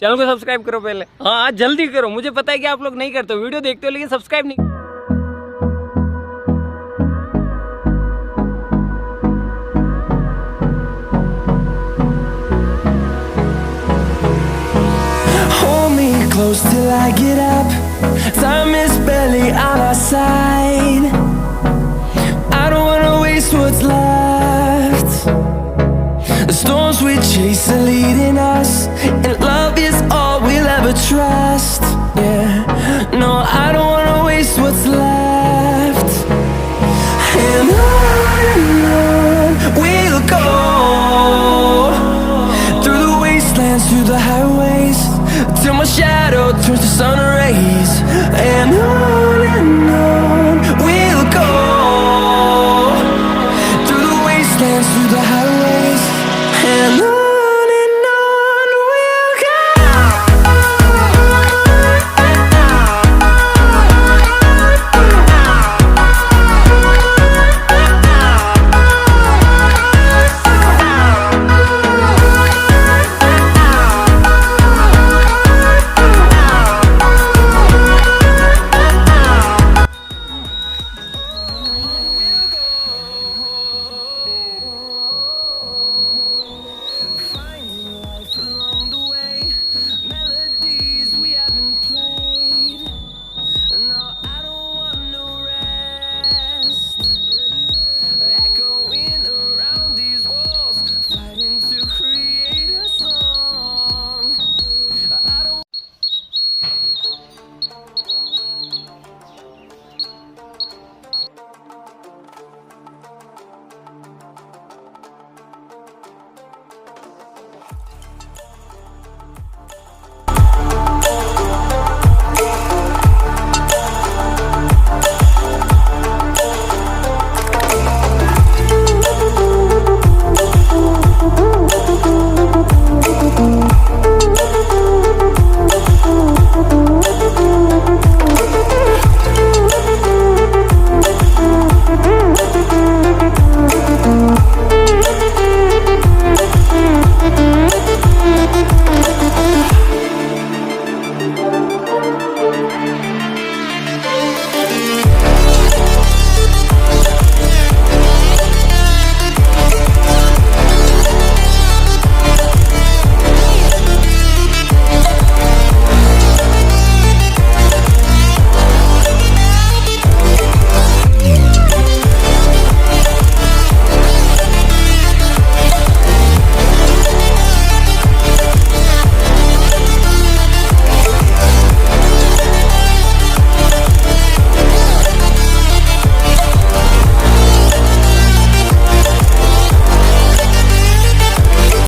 Channel को subscribe करो पहले। हाँ जल्दी करो, मुझे पता है कि आप लोग नहीं करते हो, वीडियो देखते हो लेकिन सब्सक्राइब नहीं। Close till I get up. Time is barely on our side. I don't wanna waste what's left. The storms we chase are leading us, and